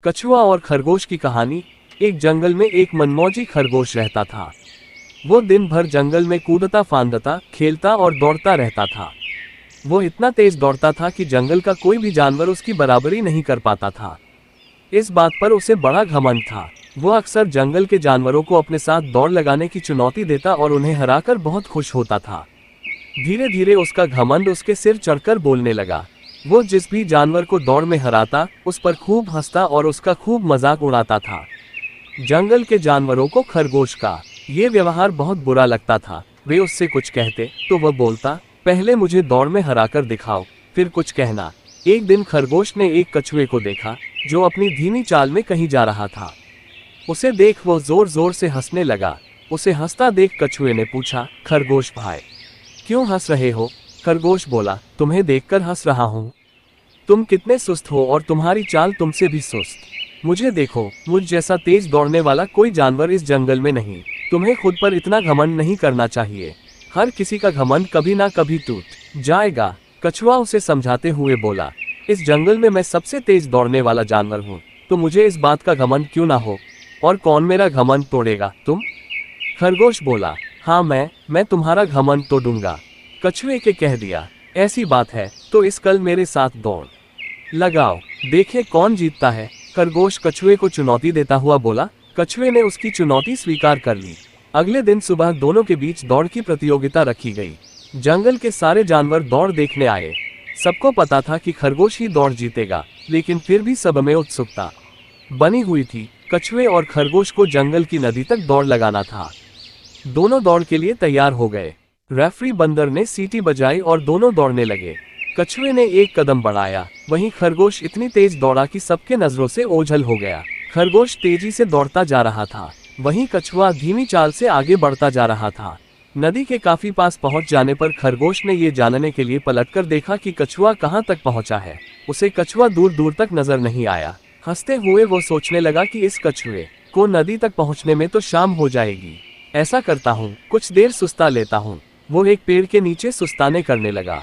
कछुआ और खरगोश की कहानी। एक जंगल में एक मनमौजी खरगोश रहता था। वो दिन भर जंगल में कूदता फांदता, खेलता और दौड़ता रहता था। वो इतना तेज दौड़ता था कि जंगल का कोई भी जानवर उसकी बराबरी नहीं कर पाता था। इस बात पर उसे बड़ा घमंड था। वो अक्सर जंगल के जानवरों को अपने साथ दौड़ लगाने की चुनौती देता और उन्हें हराकर बहुत खुश होता था। धीरे धीरे उसका घमंड उसके सिर चढ़कर बोलने लगा। वो जिस भी जानवर को दौड़ में हराता, उस पर खूब हंसता और उसका खूब मजाक उड़ाता था। जंगल के जानवरों को खरगोश का ये व्यवहार बहुत बुरा लगता था। वे उससे कुछ कहते तो वह बोलता, पहले मुझे दौड़ में हराकर दिखाओ, फिर कुछ कहना। एक दिन खरगोश ने एक कछुए को देखा जो अपनी धीमी चाल में कहीं जा रहा था। उसे देख वो जोर जोर से हंसने लगा। उसे हंसता देख कछुए ने पूछा, खरगोश भाई, क्यों हंस रहे हो? खरगोश बोला, तुम्हें देखकर हंस रहा हूँ। तुम कितने सुस्त हो और तुम्हारी चाल तुमसे भी सुस्त। मुझे देखो, मुझ जैसा तेज दौड़ने वाला कोई जानवर इस जंगल में नहीं। तुम्हें खुद पर इतना घमंड नहीं करना चाहिए। हर किसी का घमंड कभी ना कभी टूट जाएगा। कछुआ उसे समझाते हुए बोला, इस जंगल में मैं सबसे तेज दौड़ने वाला जानवर हूँ, तो मुझे इस बात का घमंड क्यों ना हो। और कौन मेरा घमंड तोड़ेगा? तुम? खरगोश बोला, हाँ मैं तुम्हारा घमंड तोड़ूंगा। कछुए के कह दिया, ऐसी बात है तो इस कल मेरे साथ दौड़ लगाओ, देखें कौन जीतता है। खरगोश कछुए को चुनौती देता हुआ बोला। कछुए ने उसकी चुनौती स्वीकार कर ली। अगले दिन सुबह दोनों के बीच दौड़ की प्रतियोगिता रखी गई। जंगल के सारे जानवर दौड़ देखने आए। सबको पता था कि खरगोश ही दौड़ जीतेगा, लेकिन फिर भी सब में उत्सुकता बनी हुई थी। कछुए और खरगोश को जंगल की नदी तक दौड़ लगाना था। दोनों दौड़ के लिए तैयार हो गए। रेफरी बंदर ने सीटी बजाई और दोनों दौड़ने लगे। कछुए ने एक कदम बढ़ाया, वहीं खरगोश इतनी तेज दौड़ा कि सबके नजरों से ओझल हो गया। खरगोश तेजी से दौड़ता जा रहा था, वहीं कछुआ धीमी चाल से आगे बढ़ता जा रहा था। नदी के काफी पास पहुंच जाने पर खरगोश ने ये जानने के लिए पलटकर देखा कि कछुआ कहां तक पहुंचा है। उसे कछुआ दूर दूर तक नजर नहीं आया। हंसते हुए वो सोचने लगा कि इस कछुए को नदी तक पहुंचने में तो शाम हो जाएगी। ऐसा करता हूँ, कुछ देर सुस्ता लेता हूँ। वो एक पेड़ के नीचे सुस्ताने करने लगा।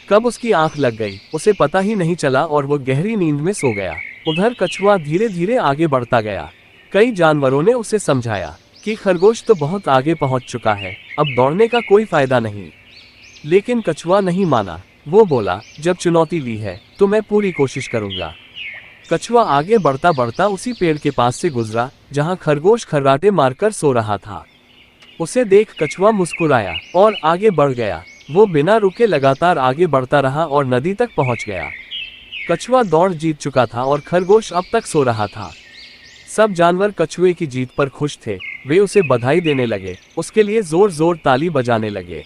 कब उसकी आंख लग गई, उसे पता ही नहीं चला और वो गहरी नींद में सो गया। उधर कछुआ धीरे धीरे आगे बढ़ता गया। कई जानवरों ने उसे समझाया कि खरगोश तो बहुत आगे पहुंच चुका है, अब दौड़ने का कोई फायदा नहीं। लेकिन कछुआ नहीं माना। वो बोला, जब चुनौती ली है तो मैं पूरी कोशिश करूंगा। कछुआ आगे बढ़ता बढ़ता उसी पेड़ के पास से गुजरा जहां खरगोश खर्राटे मारकर सो रहा था। उसे देख कछुआ मुस्कुराया और आगे बढ़ गया। वो बिना रुके लगातार आगे बढ़ता रहा और नदी तक पहुंच गया। कछुआ दौड़ जीत चुका था और खरगोश अब तक सो रहा था। सब जानवर कछुए की जीत पर खुश थे। वे उसे बधाई देने लगे, उसके लिए जोर जोर ताली बजाने लगे।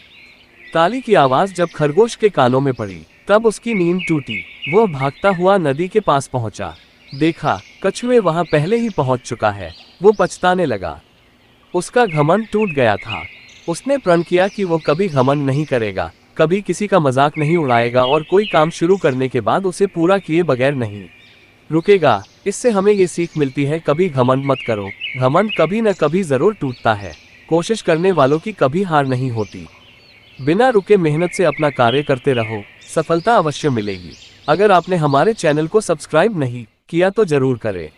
ताली की आवाज जब खरगोश के कानों में पड़ी, तब उसकी नींद टूटी। वो भागता हुआ नदी के पास पहुंचा। देखा, कछुए वहां पहले ही पहुंच चुका है। वो पछताने लगा। उसका घमंड टूट गया था। उसने प्रण किया कि वो कभी घमंड नहीं करेगा, कभी किसी का मजाक नहीं उड़ाएगा और कोई काम शुरू करने के बाद उसे पूरा किए बगैर नहीं रुकेगा। इससे हमें ये सीख मिलती है, कभी घमंड मत करो। घमंड कभी न कभी जरूर टूटता है। कोशिश करने वालों की कभी हार नहीं होती। बिना रुके मेहनत से अपना कार्य करते रहो, सफलता अवश्य मिलेगी। अगर आपने हमारे चैनल को सब्सक्राइब नहीं किया तो जरूर करें।